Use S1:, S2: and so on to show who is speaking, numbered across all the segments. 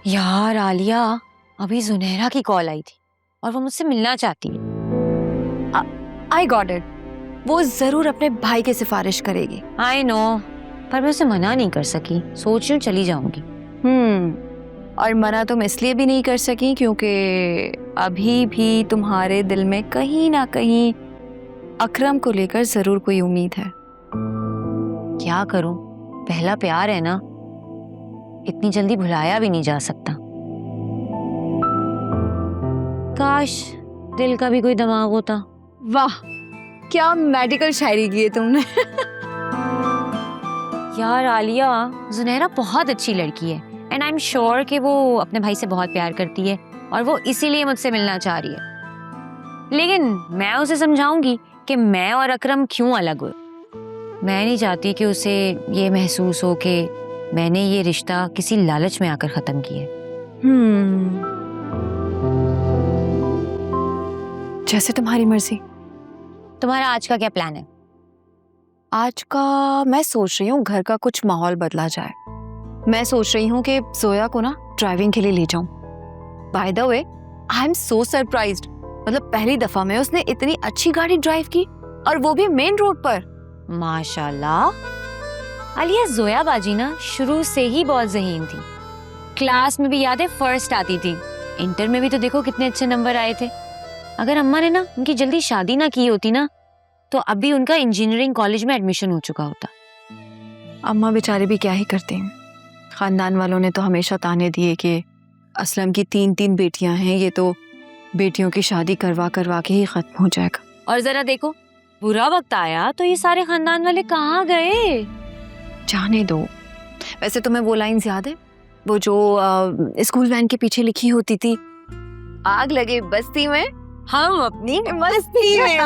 S1: यार आलिया, अभी जुनैरा की कॉल आई थी और वो मुझसे मिलना चाहती है।
S2: आई गॉट इट, वो जरूर अपने भाई की सिफारिश करेगी।
S1: आई नो, पर मैं उसे मना नहीं कर सकी। सोच रही हूँ चली जाऊंगी।
S2: और मना तुम इसलिए भी नहीं कर सकी क्योंकि अभी भी तुम्हारे दिल में कहीं ना कहीं अकरम को लेकर जरूर कोई उम्मीद है।
S1: क्या करूं, पहला प्यार है ना, इतनी जल्दी भुलाया भी नहीं जा सकता। काश दिल का भी कोई दिमाग होता।
S2: वाह, क्या मेडिकल शायरी की है तुमने।
S1: यार आलिया, जुनैरा बहुत अच्छी लड़की है एंड आई एम श्योर कि वो अपने भाई से बहुत प्यार करती है और वो इसीलिए मुझसे मिलना चाह रही है। लेकिन मैं उसे समझाऊंगी कि मैं और अकरम क्यों अलग हुए। मैं नहीं चाहती कि उसे ये महसूस हो कि मैंने ये रिश्ता किसी लालच में आकर खत्म किया है।
S2: जैसे तुम्हारी मर्जी।
S1: तुम्हारा आज का क्या प्लान है?
S2: आज का मैं सोच रही हूँ घर का कुछ माहौल बदला जाए। मैं सोच रही हूँ कि जोया को ना ड्राइविंग के लिए ले जाऊं। By the way, I am so surprised. मतलब पहली दफा में उसने इतनी अच्छी गाड़ी ड्राइव की और वो भी मेन रोड पर।
S1: माशाल्लाह। आलिया, जोया बाजी ना शुरू से ही बहुत ज़हीन थी। क्लास में भी याद है फर्स्ट आती थी। इंटर में भी तो देखो कितने अच्छे नंबर आए थे। अगर अम्मा ने ना उनकी जल्दी शादी ना की होती ना तो अभी उनका इंजीनियरिंग कॉलेज में एडमिशन हो चुका होता।
S2: अम्मा बेचारे भी क्या ही करते हैं। खानदान वालों ने तो हमेशा ताने दिए कि असलम की 3 बेटियां हैं, ये तो बेटियों की शादी करवा करवा के ही खत्म हो जाएगा।
S1: और जरा देखो, बुरा वक्त आया तो ये सारे खानदान वाले कहाँ गए?
S2: जाने दो। वैसे तुम्हें वो लाइन याद है, वो जो स्कूल वैन के पीछे लिखी होती थी, आग लगे बस्ती में हम अपनी मस्ती में।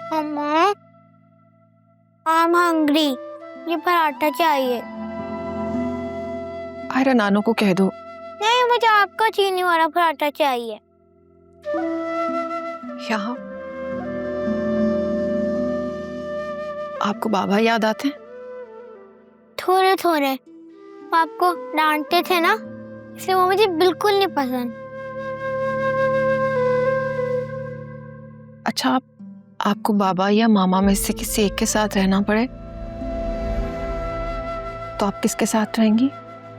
S3: मम्मा, आई एम हंग्री, मुझे पराठा चाहिए।
S2: अरे नानू को कह दो।
S3: नहीं, मुझे आपका चीनी वाला पराठा चाहिए।
S2: यहाँ आपको बाबा याद आते हैं?
S3: थोड़े थोड़े। आपको डांटते थे ना, इसलिए वो मुझे बिल्कुल नहीं पसंद।
S2: अच्छा, आपको बाबा या मामा में से किसी एक के साथ रहना पड़े तो आप किसके साथ रहेंगी?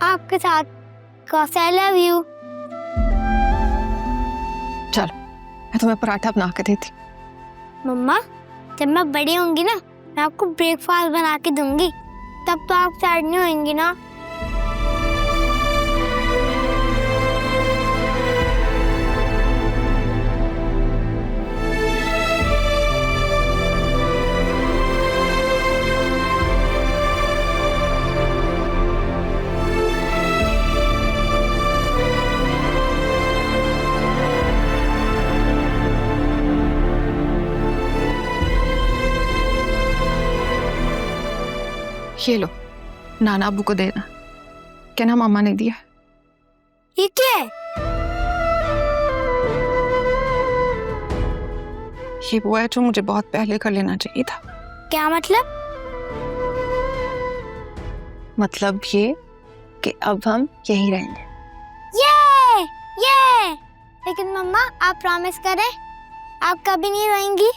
S3: आपके साथ, cause I love you।
S2: चलो, मैं तुम्हें पराठा बना के देती।
S3: मम्मा, जब मैं बड़ी होंगी ना, मैं आपको ब्रेकफास्ट बना के दूंगी, तब तो आप सैड नहीं होंगी ना।
S2: ये लो, नाना अब्बू को देना। कहना मामा ने दिया।
S3: ठीक है।
S2: ये वो है जो मुझे बहुत पहले कर लेना चाहिए था।
S3: क्या मतलब?
S2: मतलब ये कि अब हम यहीं रहेंगे।
S3: ये। लेकिन मम्मा, आप प्रॉमिस करें, आप कभी नहीं रोएंगी?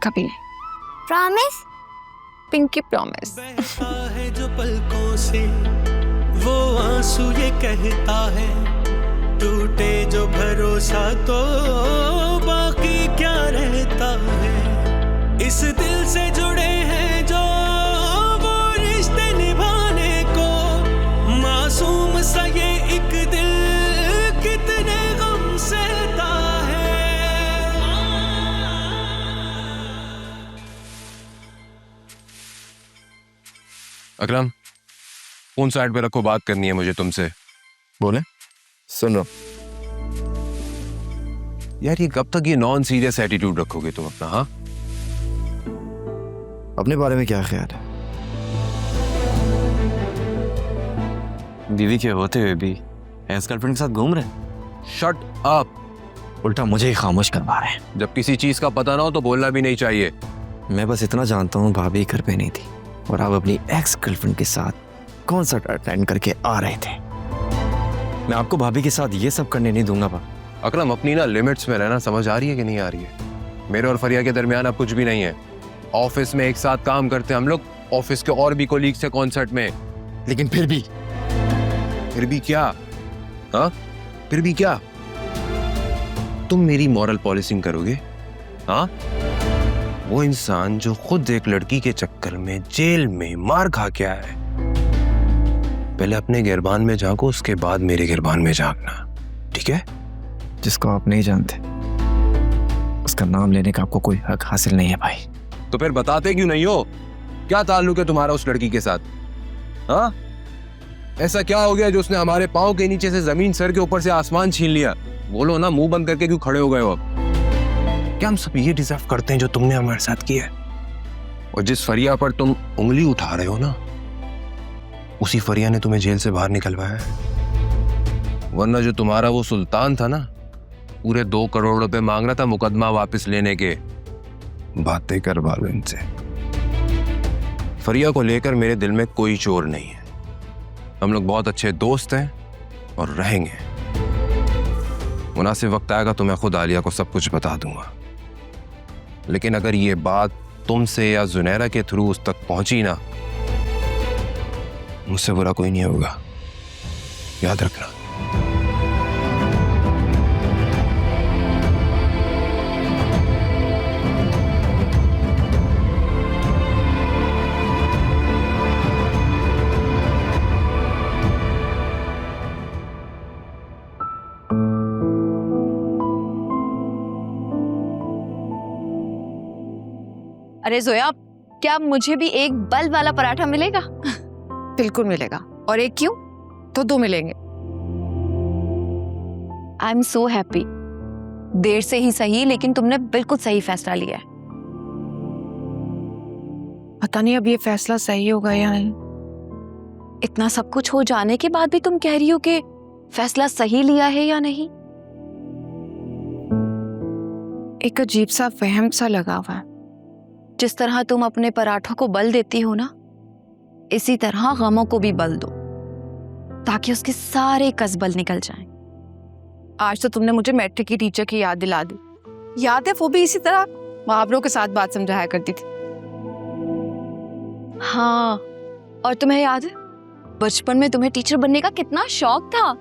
S2: कभी नहीं।
S3: प्रॉमिस?
S2: Pinky promise.
S4: बहता है जो पलकों से वो आंसू ये कहता है, टूटे जो भरोसा तो बाकी क्या रहता है। इस दिल से जुड़े हैं जो वो रिश्ते निभाने को, मासूम सा ये एक दिल कितने गम सहता है।
S5: अकरम, फोन साइड पे रखो, बात करनी है मुझे तुमसे। बोले। सुन रहा
S6: यार ये कब तक ये नॉन सीरियस एटीट्यूड रखोगे तुम अपना? हाँ,
S5: अपने बारे में क्या ख्याल है?
S7: बीवी के होते हुए भी एक्स गर्लफ्रेंड के साथ घूम रहे हैं।
S6: Shut up.
S7: उल्टा मुझे ही खामोश करवा रहे हैं।
S6: जब किसी चीज का पता ना हो तो बोलना भी नहीं चाहिए।
S7: मैं बस इतना जानता हूँ भाभी घर पे नहीं थी और आप अपनी एक्स गर्लफ्रेंड के साथ कॉन्सर्ट अटेंड करके आ रहे थे। मैं आपको भाभी के साथ ये सब करने नहीं दूंगा बा।
S6: अकरम अपनी ना लिमिट्स में रहना समझ आ रही है कि नहीं आ रही है? मेरे और फरिया के दरमियान अब कुछ भी नहीं है। ऑफिस में एक साथ काम करते हैं हम लोग, ऑफिस के और भी कोलीग्स से कॉन्सर्ट में।
S7: लेकिन फिर भी
S6: क्या? हाँ, फिर भी क्या? तुम मेरी मॉरल पॉलिसिंग करोगे? हाँ, वो इंसान जो खुद एक लड़की के चक्कर में जेल में मार खा के आया है। पहले अपने गिरबान में झांको, उसके बाद मेरे गिरबान में झांकना, ठीक है?
S7: जिसको आप नहीं जानते उसका नाम लेने का आपको कोई हक हासिल नहीं है भाई।
S6: तो फिर बताते क्यों नहीं हो? क्या ताल्लुक है तुम्हारा उस लड़की के साथ? हाँ, ऐसा क्या हो गया जो उसने हमारे पाँव के नीचे से जमीन, सर के ऊपर से आसमान छीन लिया? बोलो ना, मुंह बंद करके क्यों खड़े हो गए हो? अब क्या हम सब ये डिजर्व करते हैं जो तुमने हमारे साथ किया है? और जिस फरिया पर तुम उंगली उठा रहे हो ना, उसी फरिया ने तुम्हें जेल से बाहर निकलवाया है। वरना जो तुम्हारा वो सुल्तान था ना, पूरे 2 करोड़ रुपए मांग रहा था मुकदमा वापस लेने के। बातें करवा लो इनसे। फरिया को लेकर मेरे दिल में कोई चोर नहीं है। हम लोग बहुत अच्छे दोस्त हैं और रहेंगे। मुनासिब वक्त आएगा तो मैं खुद आलिया को सब कुछ बता दूंगा। लेकिन अगर ये बात तुमसे या जुनैरा के थ्रू उस तक पहुंची ना, मुझसे बुरा कोई नहीं होगा, याद रखना।
S2: अरे जोया, क्या मुझे भी एक बल्ब वाला पराठा मिलेगा?
S8: बिल्कुल मिलेगा। और एक क्यों, तो 2 मिलेंगे।
S2: I am so happy. देर से ही सही, लेकिन तुमने बिल्कुल सही फैसला लिया है।
S8: पता नहीं अब ये फैसला सही होगा या नहीं।
S2: इतना सब कुछ हो जाने के बाद भी तुम कह रही हो कि फैसला सही लिया है या नहीं?
S8: एक अजीब सा वहम सा लगा हुआ है।
S2: जिस तरह तुम अपने पराठों को बल देती हो ना, इसी तरह गमों को भी बल दो, ताकि उसके सारे कसबल निकल जाएं।
S8: आज तो तुमने मुझे मैट्रिक की टीचर की याद दिला दी। याद है, वो भी इसी तरह मुहावरों के साथ बात समझाया करती थी।
S2: हाँ, और तुम्हें याद है बचपन में तुम्हें टीचर बनने का कितना शौक था?